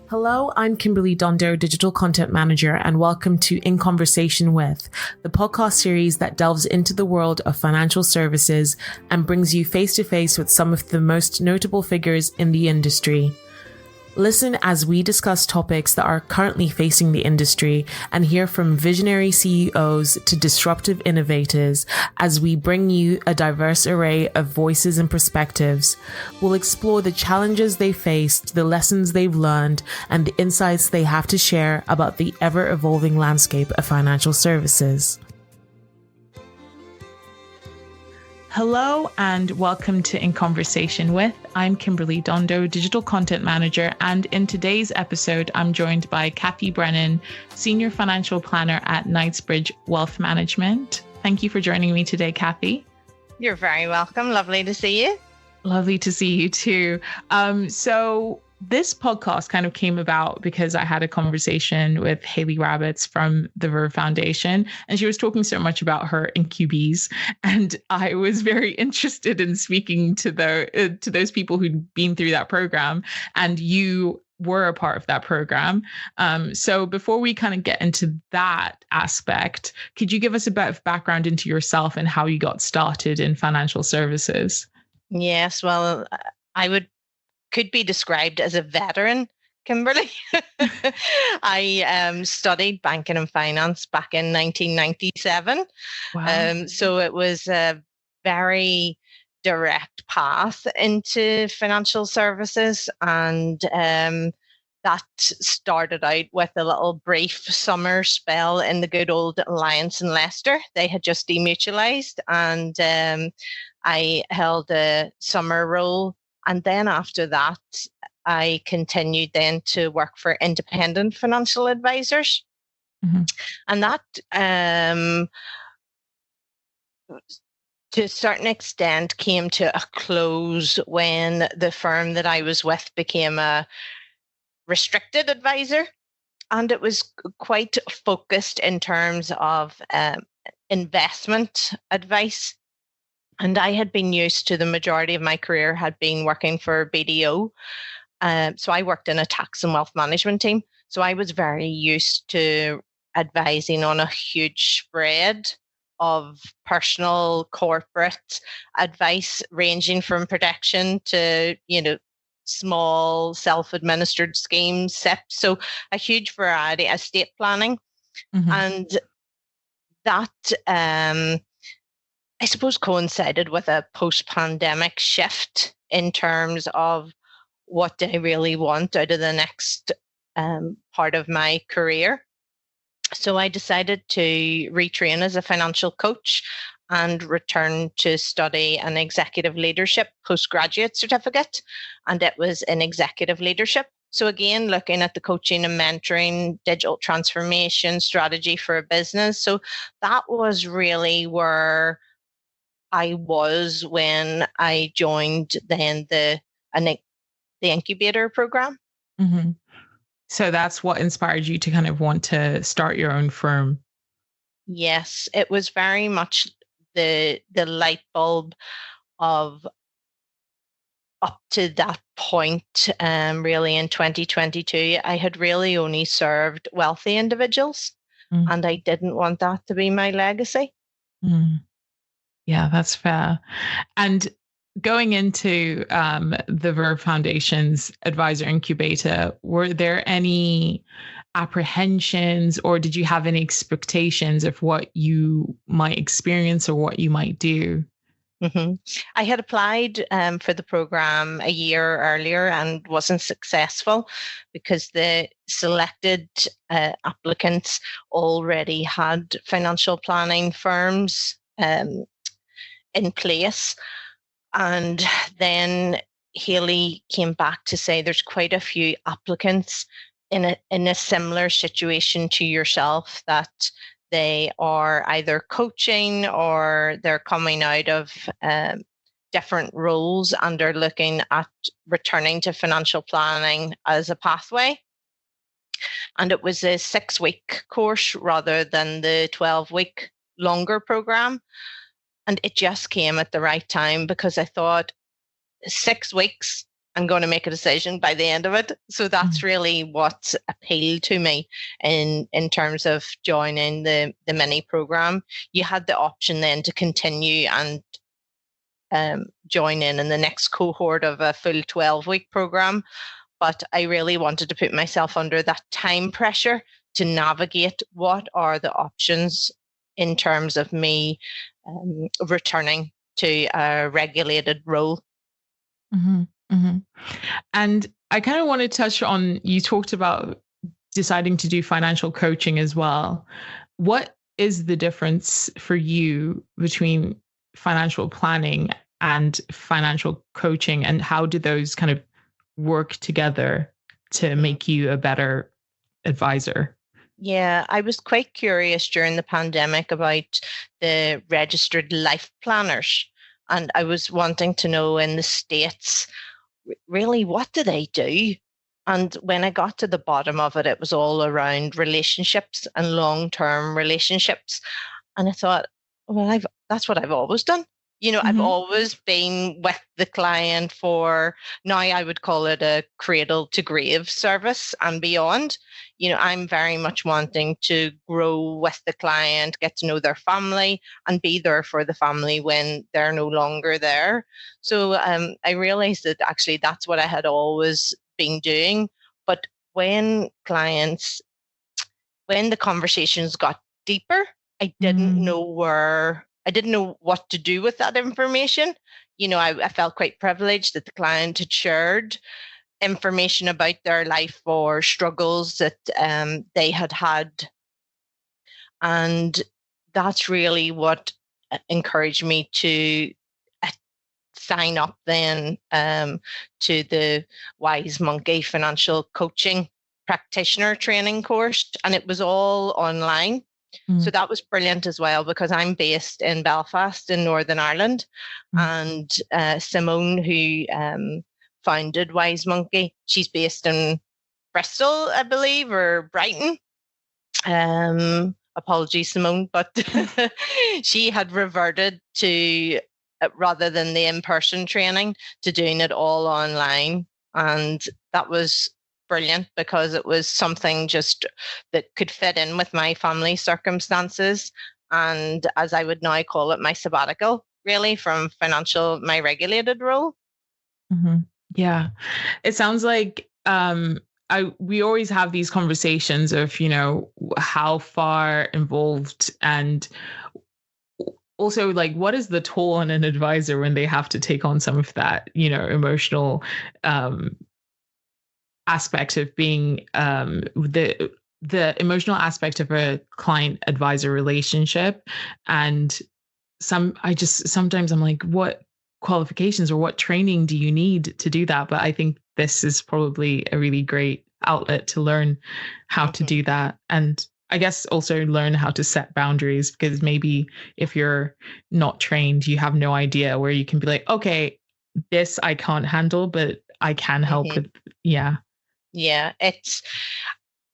Hello, I'm Kimberley Dondo, Digital Content Manager, and welcome to In Conversation With, the podcast series that delves into the world of financial services and brings you face to face with some of the most notable figures in the industry. Listen as we discuss topics that are currently facing the industry and hear from visionary CEOs to disruptive innovators as we bring you a diverse array of voices and perspectives. We'll explore the challenges they faced, the lessons they've learned, and the insights they have to share about the ever-evolving landscape of financial services. Hello and welcome to In Conversation With. I'm Kimberley Dondo, Digital Content Manager, and in today's episode, I'm joined by Cathy Brennan, Senior Financial Planner at Knightsbridge Wealth Management. Thank you for joining me today, Cathy. You're very welcome. Lovely to see you. Lovely to see you too. So this podcast kind of came about because I had a conversation with Hayley Rabbits from the Verve Foundation, and she was talking so much about her incubees, and I was very interested in speaking to those people who'd been through that program, and you were a part of that program. So before we kind of get into that aspect, could you give us a bit of background into yourself and how you got started in financial services? Yes, well, I could be described as a veteran, Kimberley. I studied banking and finance back in 1997. Wow. So it was a very direct path into financial services. And that started out with a little brief summer spell in the good old Alliance in Leicester. They had just demutualised, and I held a summer role. And then after that, I continued then to work for independent financial advisors. Mm-hmm. And that, to a certain extent, came to a close when the firm that I was with became a restricted advisor. And it was quite focused in terms of investment advice. And I had been used to the majority of my career had been working for BDO. So I worked in a tax and wealth management team. So I was very used to advising on a huge spread of personal, corporate advice, ranging from protection to, small self-administered schemes, SIPs. So a huge variety, estate planning. Mm-hmm. And that, I suppose, coincided with a post-pandemic shift in terms of what do I really want out of the next part of my career. So I decided to retrain as a financial coach and return to study an executive leadership postgraduate certificate. And it was in executive leadership. So again, looking at the coaching and mentoring, digital transformation strategy for a business. So that was really where I was when I joined then the Incubator program. Mm-hmm. So that's what inspired you to kind of want to start your own firm. Yes, it was very much the light bulb of up to that point, really in 2022, I had really only served wealthy individuals, and I didn't want that to be my legacy. Mm. Yeah, that's fair. And going into the Verve Foundation's Advisor Incubator, were there any apprehensions or did you have any expectations of what you might experience or what you might do? Mm-hmm. I had applied for the program a year earlier and wasn't successful because the selected applicants already had financial planning firms in place. And then Hayley came back to say there's quite a few applicants in a similar situation to yourself, that they are either coaching or they're coming out of different roles and are looking at returning to financial planning as a pathway. And it was a 6-week course rather than the 12-week longer program. And it just came at the right time because I thought 6 weeks I'm going to make a decision by the end of it. So that's really what appealed to me in terms of joining the mini program. You had the option then to continue and join in the next cohort of a full 12-week program. But I really wanted to put myself under that time pressure to navigate what are the options in terms of me returning to a regulated role. Mm-hmm. Mm-hmm. And I kind of want to touch on, you talked about deciding to do financial coaching as well. What is the difference for you between financial planning and financial coaching, and how do those kind of work together to make you a better advisor? Yeah, I was quite curious during the pandemic about the registered life planners. And I was wanting to know, in the States, really, what do they do? And when I got to the bottom of it, it was all around relationships and long-term relationships. And I thought, well, that's what I've always done. I've always been with the client for, now I would call it a cradle to grave service and beyond. I'm very much wanting to grow with the client, get to know their family, and be there for the family when they're no longer there. So I realized that actually that's what I had always been doing. But when the conversations got deeper, I didn't know what to do with that information. I felt quite privileged that the client had shared information about their life or struggles that they had had. And that's really what encouraged me to sign up then to the Wise Monkey Financial Coaching Practitioner Training course. And it was all online. So that was brilliant as well, because I'm based in Belfast in Northern Ireland. And Simone, who founded Wise Monkey, she's based in Bristol, I believe, or Brighton. Apologies, Simone, but she had reverted to, rather than the in-person training, to doing it all online. And that was brilliant, because it was something just that could fit in with my family circumstances. And as I would now call it, my sabbatical, really, from my regulated role. Mm-hmm. Yeah. It sounds like we always have these conversations of, how far involved, and also like, what is the toll on an advisor when they have to take on some of that, emotional aspect of being the emotional aspect of a client advisor relationship. And sometimes I'm like, what qualifications or what training do you need to do that? But I think this is probably a really great outlet to learn how to do that. And I guess also learn how to set boundaries, because maybe if you're not trained, you have no idea where you can be like, okay, this I can't handle, but I can help with. Yeah. Yeah,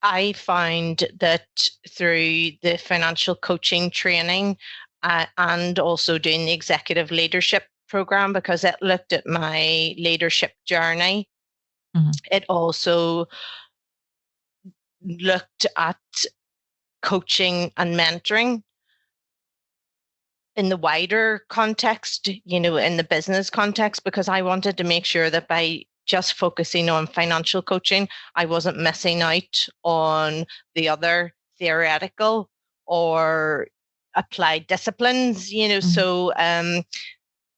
I find that through the financial coaching training and also doing the executive leadership program, because it looked at my leadership journey, it also looked at coaching and mentoring in the wider context, in the business context, because I wanted to make sure that by just focusing on financial coaching, I wasn't missing out on the other theoretical or applied disciplines, so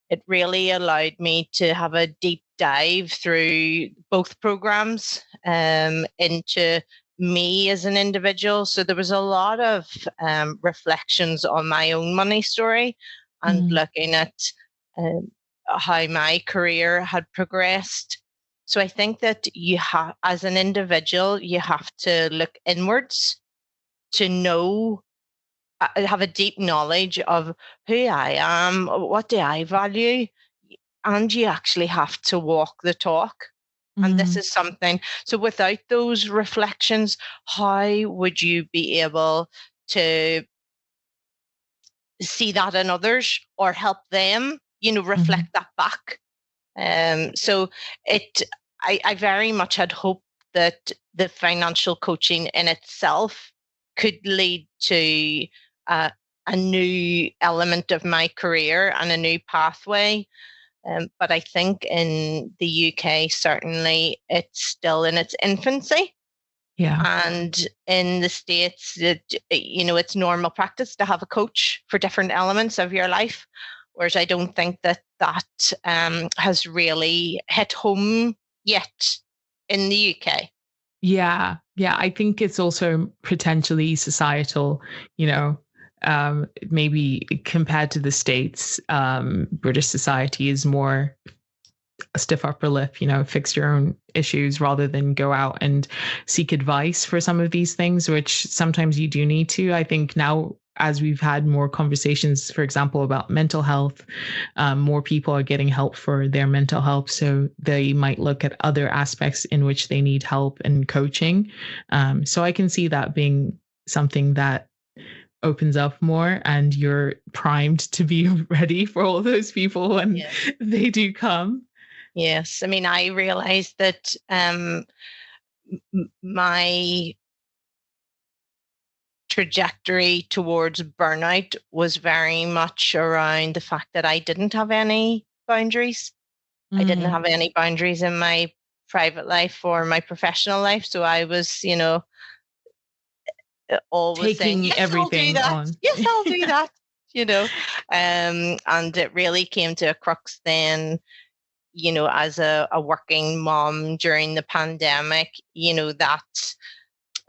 it really allowed me to have a deep dive through both programs into me as an individual. So there was a lot of reflections on my own money story and looking at how my career had progressed. So I think that as an individual, you have to look inwards to know, have a deep knowledge of who I am, what do I value, and you actually have to walk the talk. And this is something, so without those reflections, how would you be able to see that in others or help them, reflect that back? So I very much had hoped that the financial coaching in itself could lead to a new element of my career and a new pathway. But I think in the UK, certainly it's still in its infancy. Yeah. And in the States, it's normal practice to have a coach for different elements of your life. Whereas I don't think that has really hit home yet in the UK. Yeah. Yeah. I think it's also potentially societal, maybe compared to the States, British society is more a stiff upper lip, fix your own issues rather than go out and seek advice for some of these things, which sometimes you do need to. I think now, as we've had more conversations, for example, about mental health, more people are getting help for their mental health. So they might look at other aspects in which they need help and coaching. So I can see that being something that opens up more, and you're primed to be ready for all those people when they do come. Yes. I mean, I realized that my trajectory towards burnout was very much around the fact that I didn't have any boundaries. I didn't have any boundaries in my private life or my professional life. So I was, always taking saying, yes, everything I'll do that. on. Yes, I'll do that. And it really came to a crux then, as a working mom during the pandemic, that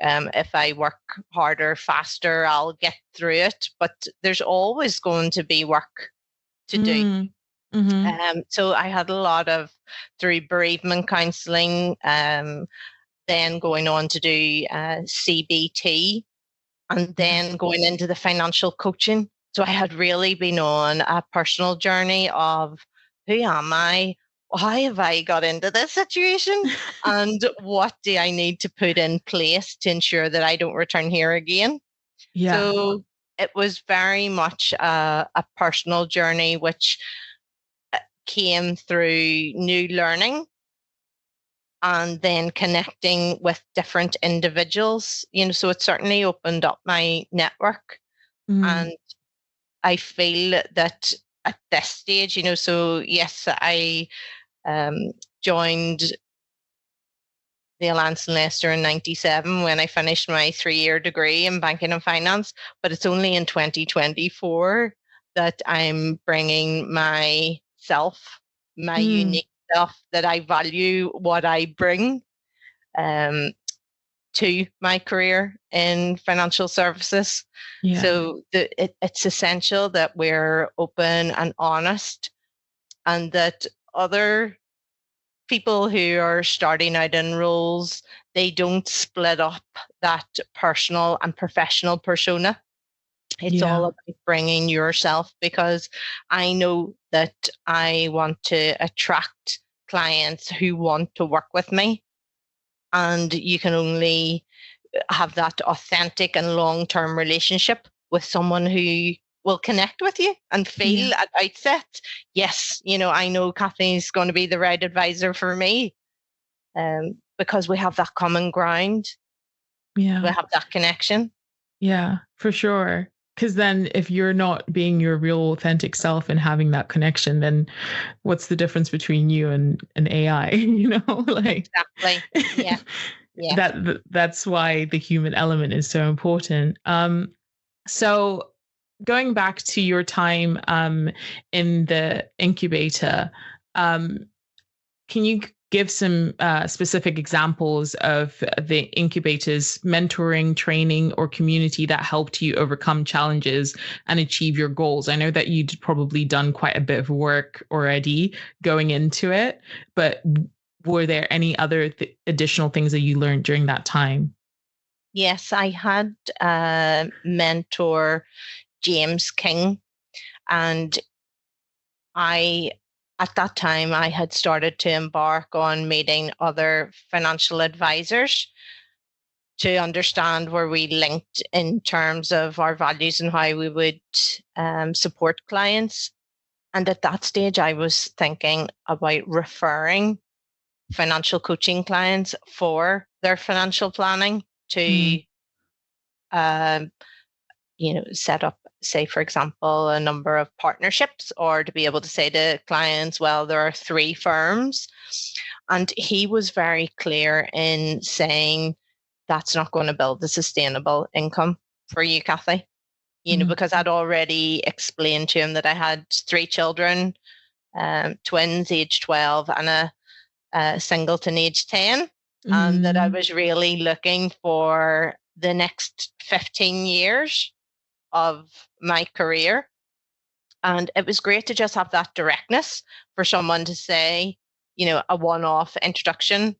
if I work harder, faster, I'll get through it. But there's always going to be work to do. Mm-hmm. So I had a lot of, through bereavement counselling, then going on to do CBT, and then going into the financial coaching. So I had really been on a personal journey of, who am I? Why have I got into this situation? And what do I need to put in place to ensure that I don't return here again? Yeah. So it was very much a personal journey, which came through new learning and then connecting with different individuals, so it certainly opened up my network. And I feel that at this stage, so yes, I joined the Alliance in Leicester in 97 when I finished my 3-year degree in banking and finance, but it's only in 2024 that I'm bringing myself, my unique self, that I value what I bring to my career in financial services. Yeah. So it's essential that we're open and honest, and that other people who are starting out in roles, they don't split up that personal and professional persona. It's all about bringing yourself, because I know that I want to attract clients who want to work with me. And you can only have that authentic and long-term relationship with someone who will connect with you and feel at outset, yes, I know Cathy's going to be the right advisor for me, because we have that common ground. Yeah. We have that connection. Yeah, for sure. Because then if you're not being your real authentic self and having that connection, then what's the difference between you and an AI? Exactly. Yeah. Yeah. That's why the human element is so important. So going back to your time in the incubator, can you give some specific examples of the incubator's mentoring, training, or community that helped you overcome challenges and achieve your goals? I know that you'd probably done quite a bit of work already going into it, but were there any other additional things that you learned during that time? Yes, I had a mentor, James King, and at that time, I had started to embark on meeting other financial advisors to understand where we linked in terms of our values and how we would support clients. And at that stage, I was thinking about referring financial coaching clients for their financial planning to, set up, say, for example, a number of partnerships, or to be able to say to clients, well, there are 3 firms. And he was very clear in saying that's not going to build a sustainable income for you, Cathy. Because I'd already explained to him that I had 3 children, twins age 12 and a singleton age 10, and that I was really looking for the next 15 years of my career. And it was great to just have that directness for someone to say, a one-off introduction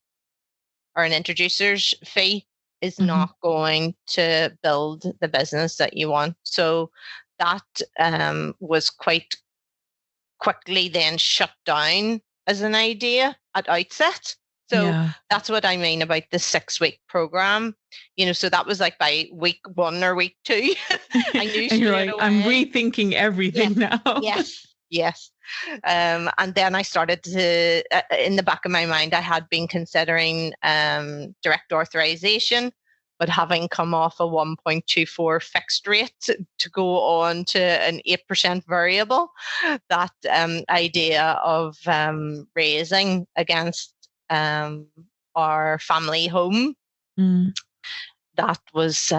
or an introducer's fee is not going to build the business that you want. So that was quite quickly then shut down as an idea at outset. So that's what I mean about the 6-week program. So that was like by week 1 or week 2. I knew and you're like, away. I'm rethinking everything now. Yes. And then I started to, in the back of my mind, I had been considering direct authorization, but having come off a 1.24 fixed rate to go on to an 8% variable, that idea of raising against our family home, that was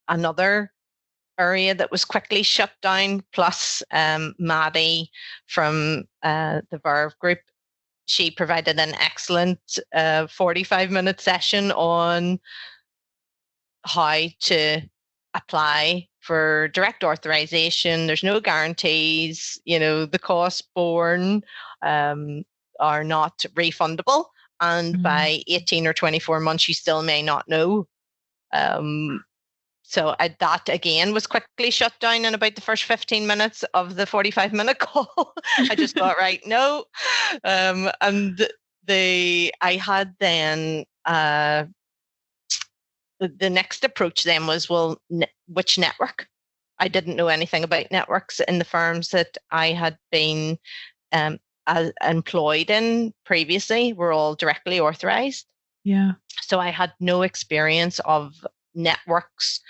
another area that was quickly shut down. Plus Maddie from the Verve group, she provided an excellent 45-minute session on how to apply for direct authorization. There's no guarantees, the costs borne are not refundable, and by 18 or 24 months you still may not know. So that again was quickly shut down in about the first 15 minutes of the 45-minute call. I just thought, right, no. And I had then the next approach then was, well, which network? I didn't know anything about networks in the firms that I had been employed in previously. Were all directly authorized. Yeah. So I had no experience of networks.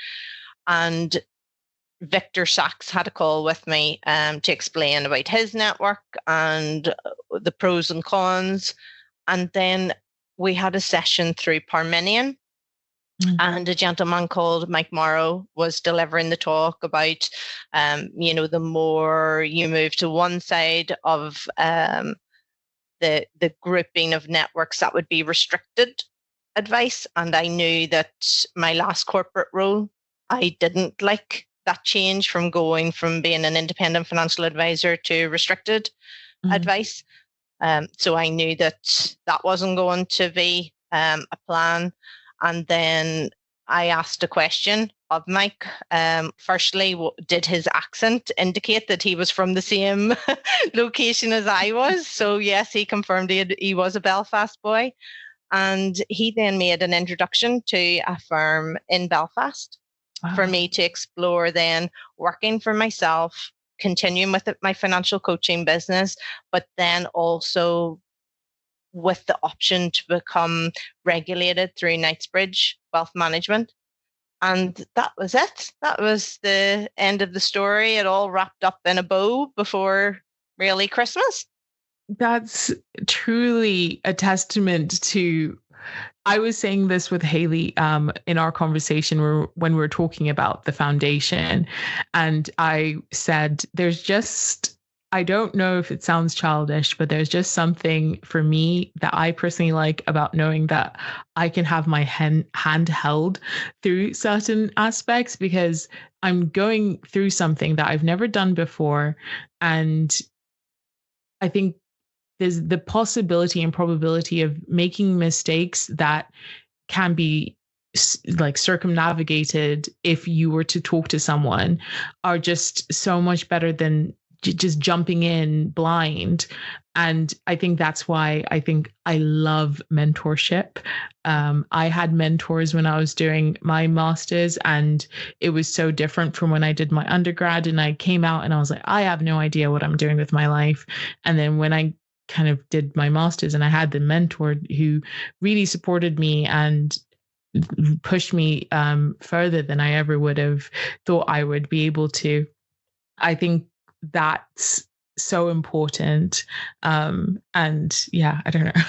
And Victor Sachs had a call with me to explain about his network and the pros and cons. And then we had a session through Parmenion. And a gentleman called Mike Morrow was delivering the talk about, the more you move to one side of the grouping of networks, that would be restricted advice. And I knew that my last corporate role, I didn't like that change from going from being an independent financial advisor to restricted advice. So I knew that wasn't going to be a plan. And then I asked a question of Mike. Firstly, did his accent indicate that he was from the same location as I was? So yes, he confirmed he was a Belfast boy. And he then made an introduction to a firm in Belfast for me to explore, then working for myself, continuing with my financial coaching business, but then also with the option to become regulated through Knightsbridge Wealth Management. And that was it. That was the end of the story. It all wrapped up in a bow before really Christmas. That's truly a testament to, I was saying this with Haley in our conversation when we were talking about the foundation. And I said, I don't know if it sounds childish, but there's just something for me that I personally like about knowing that I can have my hand held through certain aspects, because I'm going through something that I've never done before. And I think there's the possibility and probability of making mistakes that can be like circumnavigated if you were to talk to someone, are just so much better than just jumping in blind. And I think that's why I think I love mentorship. I had mentors when I was doing my master's, and it was so different from when I did my undergrad. And I came out and I was like, I have no idea what I'm doing with my life. And then when I kind of did my master's and I had the mentor who really supported me and pushed me further than I ever would have thought I would be able to. I think that's so important. And yeah, I don't know.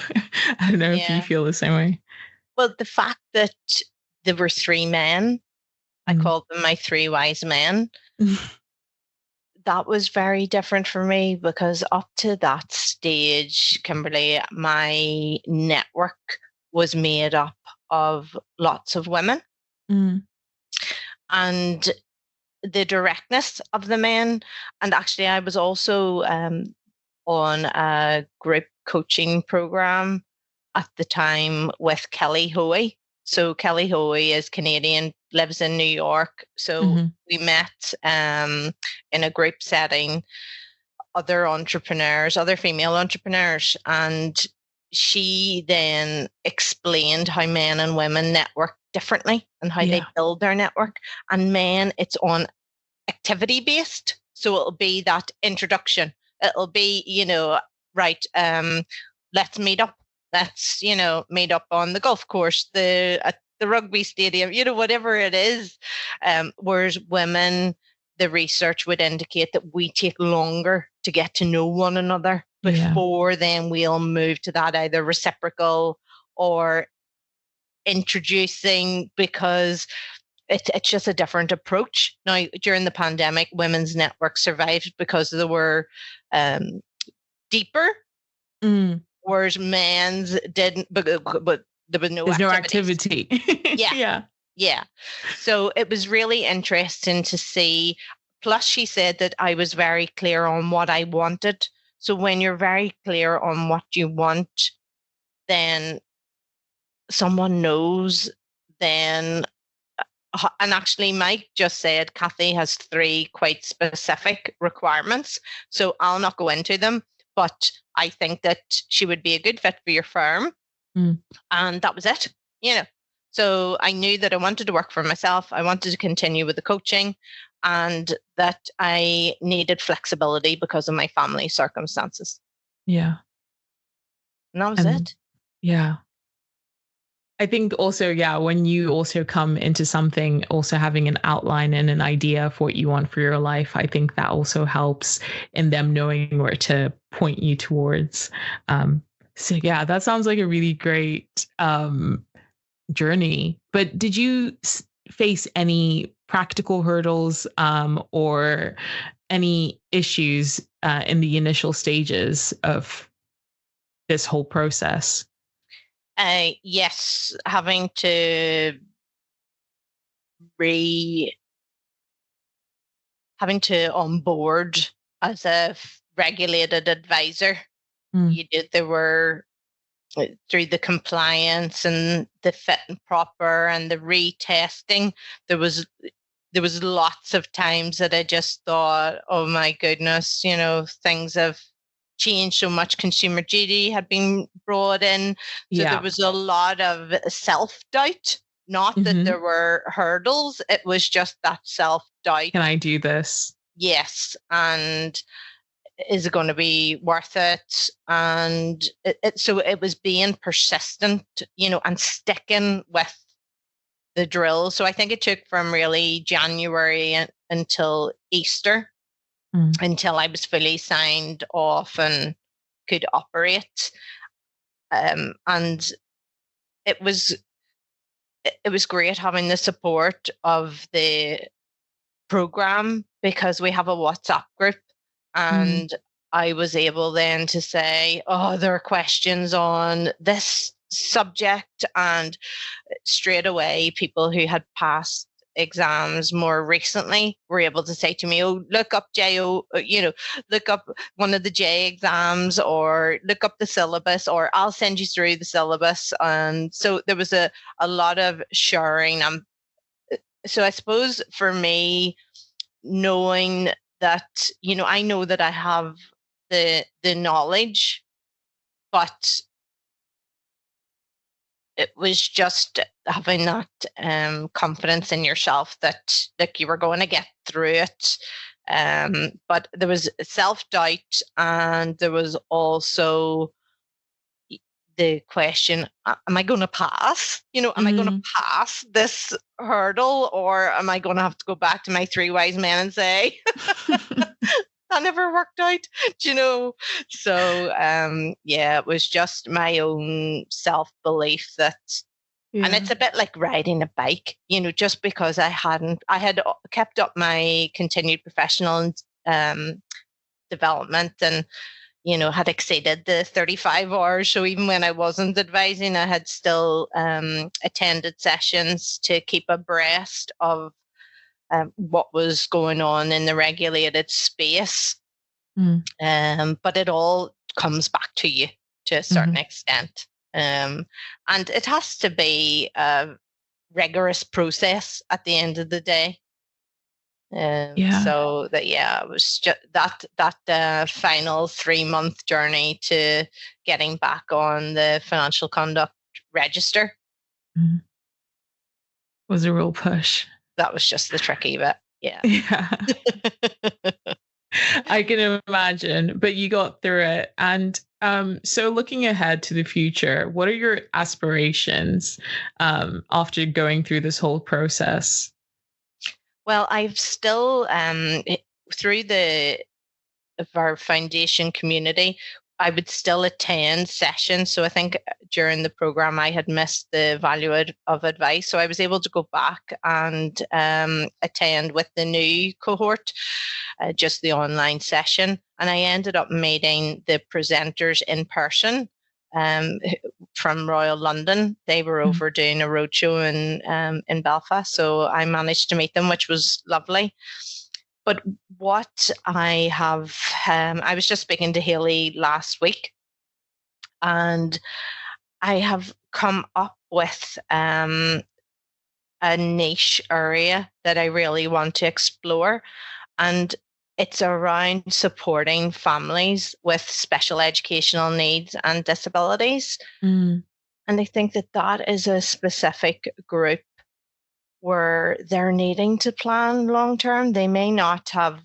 I don't know if you feel the same way. Well, the fact that there were three men, I called them my three wise men. That was very different for me, because up to that stage, Kimberley, my network was made up of lots of women. And the directness of the men. And actually, I was also on a group coaching program at the time with Kelly Hoey. So Kelly Hoey is Canadian, lives in New York. So we met in a group setting, other entrepreneurs, other female entrepreneurs. And she then explained how men and women network differently and how they build their network. And men, it's on activity based. So it'll be that introduction. It'll be, right, let's meet up. Let's, meet up on the golf course, at the rugby stadium, whatever it is. Whereas women, the research would indicate that we take longer to get to know one another before then we'll move to that either reciprocal or introducing, because it's just a different approach. Now, during the pandemic, women's networks survived because they were deeper, whereas men's didn't, but there was no activity. Yeah. So it was really interesting to see. Plus, she said that I was very clear on what I wanted. So when you're very clear on what you want, then someone knows then. And actually, Mike just said Cathy has 3 quite specific requirements. So I'll not go into them, but I think that she would be a good fit for your firm. And that was it, So I knew that I wanted to work for myself. I wanted to continue with the coaching, and that I needed flexibility because of my family circumstances. Yeah. And that was it. Yeah. I think also, when you also come into something, also having an outline and an idea of what you want for your life, I think that also helps in them knowing where to point you towards. So yeah, that sounds like a really great journey. But did you face any practical hurdles or any issues in the initial stages of this whole process? Yes, having to onboard as a regulated advisor. There were, through the compliance and the fit and proper and the retesting, there was lots of times that I just thought, oh my goodness, things have changed so much. Consumer duty had been brought in. So there was a lot of self-doubt. Not that there were hurdles. It was just that self-doubt. Can I do this? Yes. And is it going to be worth it? And so it was being persistent, and sticking with the drill. So I think it took from really January until Easter, until I was fully signed off and could operate. And it was great having the support of the program, because we have a WhatsApp group, and I was able then to say, oh, there are questions on this subject, and straight away people who had passed exams more recently were able to say to me, oh, look up JO, look up one of the J exams, or look up the syllabus, or I'll send you through the syllabus. And so there was a lot of sharing. So I suppose for me, knowing that, I know that I have the knowledge, but it was just having that confidence in yourself that you were going to get through it. But there was self-doubt, and there was also the question, am I going to pass? Am I going to pass this hurdle, or am I going to have to go back to my three wise men and say, that never worked out, So, it was just my own self-belief that, and it's a bit like riding a bike, just because I had kept up my continued professional development, and had exceeded the 35 hours. So even when I wasn't advising, I had still attended sessions to keep abreast of what was going on in the regulated space. But it all comes back to you to a certain extent. And it has to be a rigorous process at the end of the day. So that, it was just that final 3-month journey to getting back on the financial conduct register was a real push. That was just the tricky bit. Yeah. I can imagine, but you got through it. And so looking ahead to the future, what are your aspirations after going through this whole process? Well, I've still, through the Verve Foundation community, I would still attend sessions. So I think during the program, I had missed the value of advice. So I was able to go back and attend with the new cohort, just the online session. And I ended up meeting the presenters in person from Royal London. They were over doing a roadshow in Belfast. So I managed to meet them, which was lovely. But what I have, I was just speaking to Haley last week, and I have come up with a niche area that I really want to explore. And it's around supporting families with special educational needs and disabilities. And I think that is a specific group where they're needing to plan long term. They may not have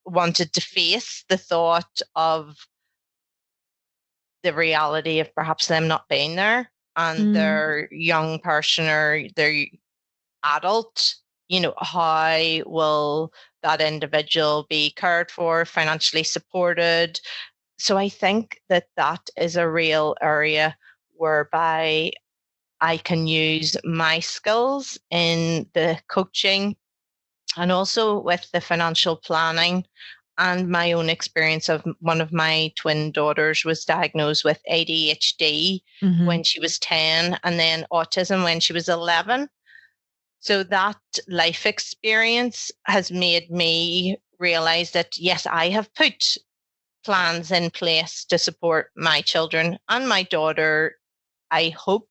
wanted to face the thought of the reality of perhaps them not being there, and their young person or their adult, how will that individual be cared for, financially supported? So I think that is a real area whereby I can use my skills in the coaching and also with the financial planning, and my own experience of one of my twin daughters was diagnosed with ADHD when she was 10, and then autism when she was 11. So that life experience has made me realize that, yes, I have put plans in place to support my children, and my daughter, I hope,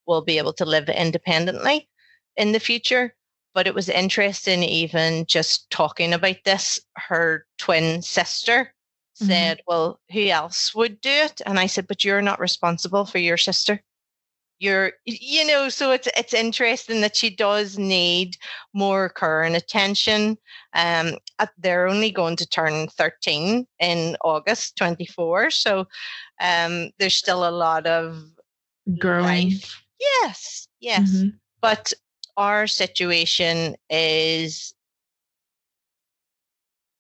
will be able to live independently in the future. But it was interesting, even just talking about this, her twin sister said, well, who else would do it? And I said, but you're not responsible for your sister. So it's interesting that she does need more care and attention. They're only going to turn 13 in August 24. So there's still a lot of growing. Life. Yes. But our situation is,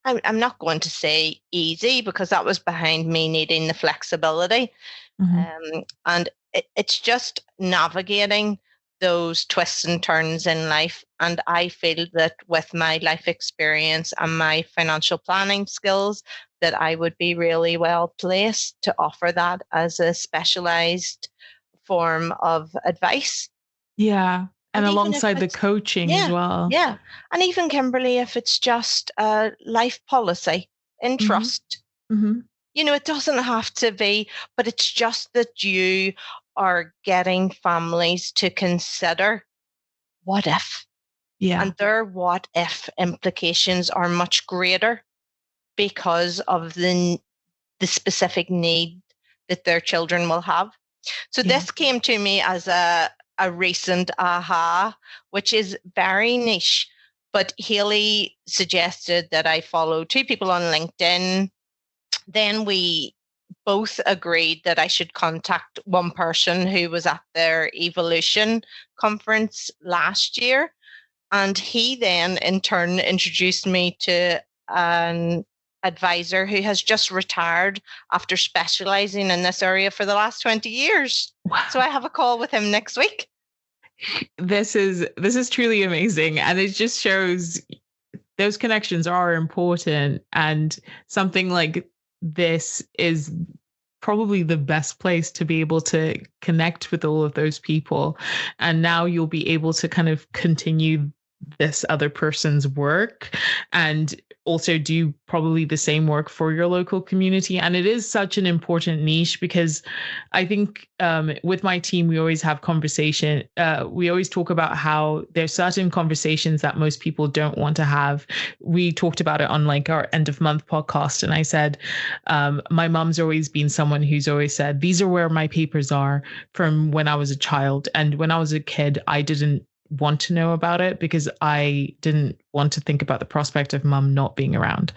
I'm not going to say easy, because that was behind me needing the flexibility. And it's just navigating those twists and turns in life. And I feel that with my life experience and my financial planning skills, that I would be really well placed to offer that as a specialized form of advice. Yeah. And alongside the coaching as well. Yeah. And even, Kimberley, if it's just a life policy in trust, it doesn't have to be, but it's just that you are getting families to consider what if. Yeah. And their what if implications are much greater because of the specific need that their children will have. So this came to me as a recent aha, which is very niche. But Haley suggested that I follow 2 people on LinkedIn. Then we both agreed that I should contact one person who was at their Evolution conference last year. And he then in turn introduced me to an advisor who has just retired after specializing in this area for the last 20 years. Wow. So I have a call with him next week. This is truly amazing. And it just shows those connections are important, and something like this is probably the best place to be able to connect with all of those people. And now you'll be able to kind of continue this other person's work and also do probably the same work for your local community. And it is such an important niche, because I think with my team, we always have conversation. We always talk about how there's certain conversations that most people don't want to have. We talked about it on like our end of month podcast. And I said, my mom's always been someone who's always said, these are where my papers are from when I was a child. And when I was a kid, I didn't want to know about it because I didn't want to think about the prospect of mum not being around.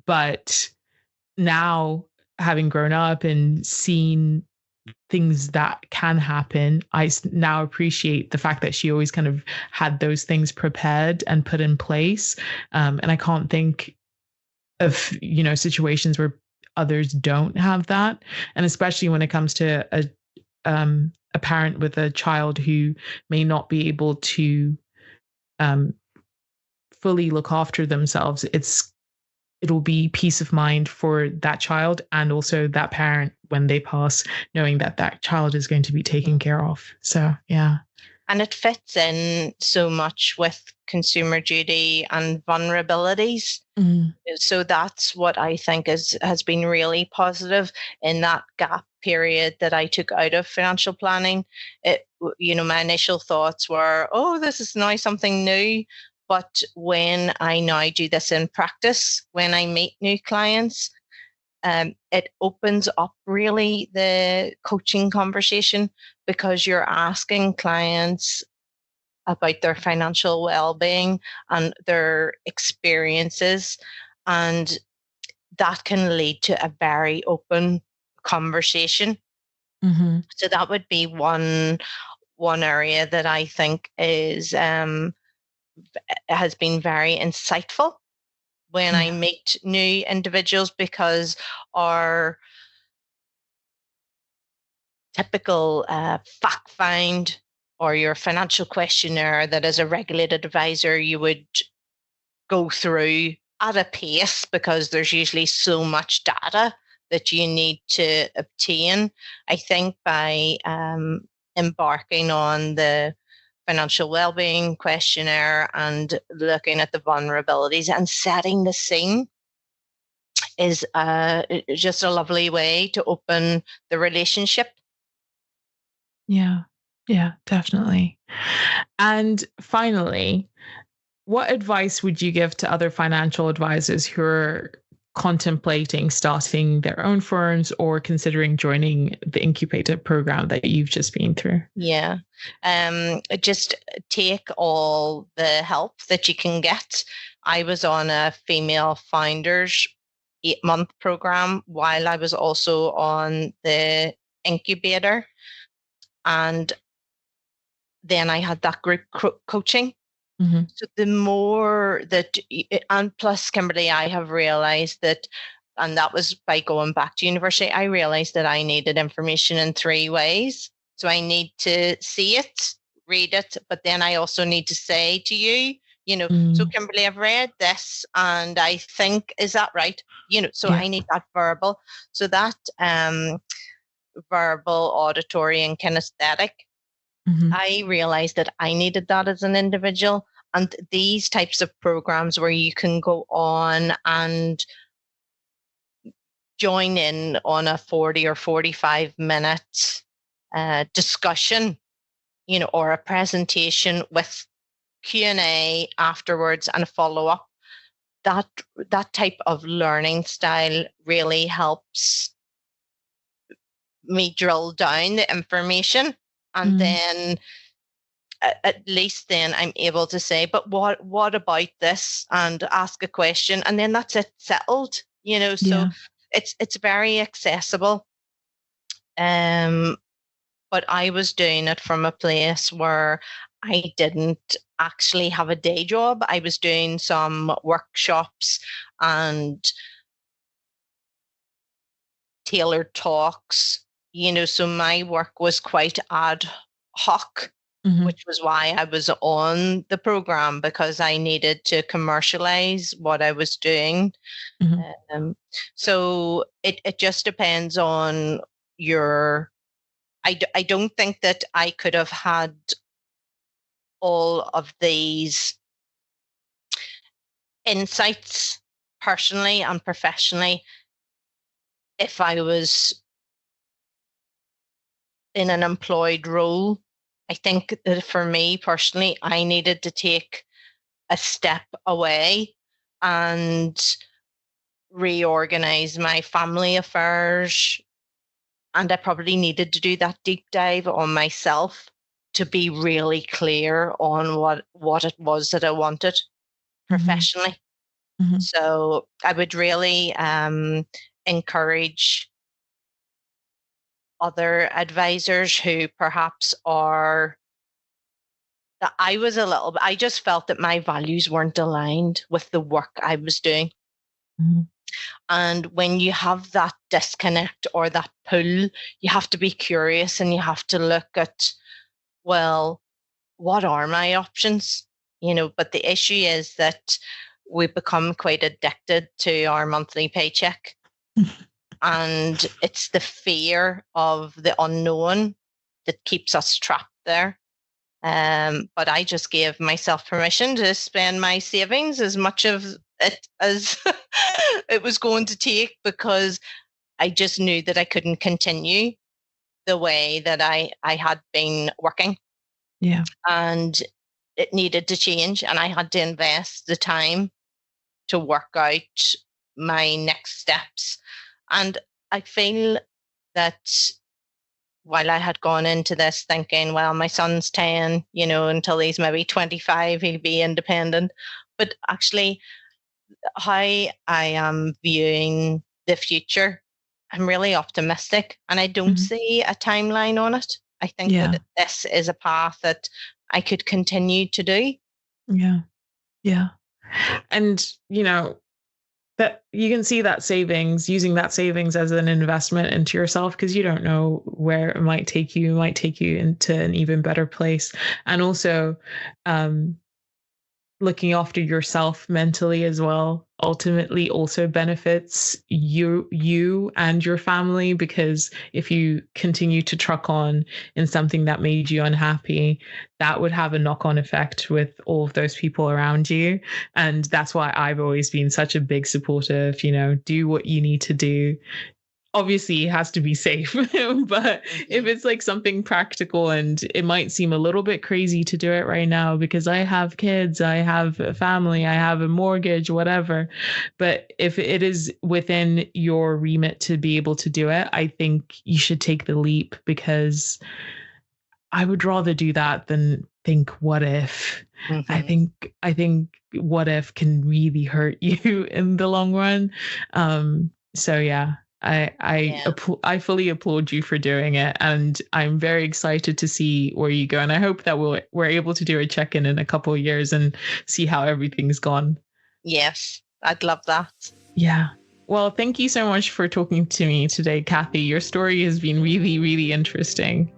But now, having grown up and seen things that can happen, I now appreciate the fact that she always kind of had those things prepared and put in place. And I can't think of, situations where others don't have that. And especially when it comes to a parent with a child who may not be able to fully look after themselves, it'll be peace of mind for that child and also that parent when they pass, knowing that that child is going to be taken care of. So, yeah. And it fits in so much with consumer duty and vulnerabilities. Mm. So that's what I think has been really positive in that gap period that I took out of financial planning. My initial thoughts were, oh, this is now something new. But when I now do this in practice, when I meet new clients, it opens up really the coaching conversation, because you're asking clients about their financial well-being and their experiences, and that can lead to a very open conversation. Mm-hmm. So that would be one area that I think has been very insightful when I meet new individuals, because our typical fact find or your financial questionnaire that as a regulated advisor you would go through at a pace, because there's usually so much data that you need to obtain. I think by embarking on the financial well-being questionnaire and looking at the vulnerabilities and setting the scene is just a lovely way to open the relationship. Yeah, definitely. And finally, what advice would you give to other financial advisors who are contemplating starting their own firms or considering joining the Incubator program that you've just been through? Yeah. Just take all the help that you can get. I was on a female founders 8-month program while I was also on the Incubator. And then I had that group coaching. Mm-hmm. So the more that, and plus, Kimberley, I have realized that, and that was by going back to university, I realized that I needed information in 3 ways. So I need to see it, read it, but then I also need to say to you, so Kimberley, I've read this and I think, is that right? I need that verbal. So that verbal, auditory, and kinesthetic, I realized that I needed that as an individual. And these types of programs where you can go on and join in on a 40 or 45 minute discussion, or a presentation with Q&A afterwards and a follow-up, that type of learning style really helps me drill down the information, and then at least then I'm able to say, but what about this, and ask a question, and then that's it, settled, so it's very accessible. But I was doing it from a place where I didn't actually have a day job. I was doing some workshops and tailored talks, so my work was quite ad hoc, which was why I was on the program, because I needed to commercialize what I was doing. So it just depends on your... I don't think that I could have had all of these insights personally and professionally if I was in an employed role. I think that for me personally, I needed to take a step away and reorganize my family affairs. And I probably needed to do that deep dive on myself to be really clear on what it was that I wanted professionally. So I would really encourage other advisors who perhaps are... that I just felt that my values weren't aligned with the work I was doing. And when you have that disconnect or that pull, you have to be curious and you have to look at, well, what are my options? But the issue is that we become quite addicted to our monthly paycheck. And it's the fear of the unknown that keeps us trapped there. But I just gave myself permission to spend my savings as much of it as it was going to take, because I just knew that I couldn't continue the way that I had been working. Yeah. And it needed to change, and I had to invest the time to work out my next steps. And I feel that while I had gone into this thinking, well, my son's 10, until he's maybe 25, he'll be independent. But actually, how I am viewing the future, I'm really optimistic, and I don't see a timeline on it. I think that this is a path that I could continue to do. Yeah. Yeah. And, that you can see that using that savings as an investment into yourself, because you don't know where it might take you. It might take you into an even better place. And also, looking after yourself mentally as well ultimately also benefits you and your family, because if you continue to truck on in something that made you unhappy, that would have a knock-on effect with all of those people around you. And that's why I've always been such a big supporter of, do what you need to do. Obviously it has to be safe, but if it's like something practical, and it might seem a little bit crazy to do it right now because I have kids, I have a family, I have a mortgage, whatever. But if it is within your remit to be able to do it, I think you should take the leap, because I would rather do that than think, what if? I think what if can really hurt you in the long run. So yeah. I fully applaud you for doing it, and I'm very excited to see where you go. And I hope that we're able to do a check-in in a couple of years and see how everything's gone. Yes, I'd love that. Yeah. Well, thank you so much for talking to me today, Cathy. Your story has been really, really interesting.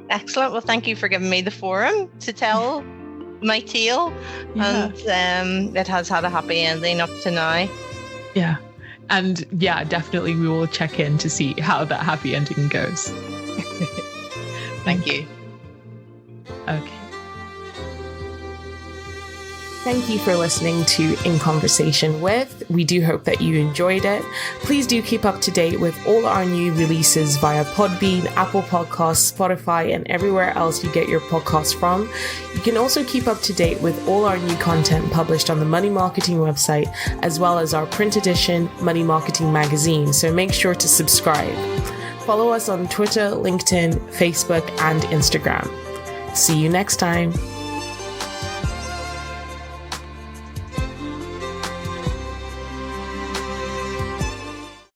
Excellent. Well, thank you for giving me the forum to tell my tale. Yeah. And it has had a happy ending up to now. Yeah. And yeah, definitely we will check in to see how that happy ending goes. Thank you. Okay. Thank you for listening to In Conversation With. We do hope that you enjoyed it. Please do keep up to date with all our new releases via Podbean, Apple Podcasts, Spotify, and everywhere else you get your podcasts from. You can also keep up to date with all our new content published on the Money Marketing website, as well as our print edition Money Marketing magazine. So make sure to subscribe. Follow us on Twitter, LinkedIn, Facebook, and Instagram. See you next time.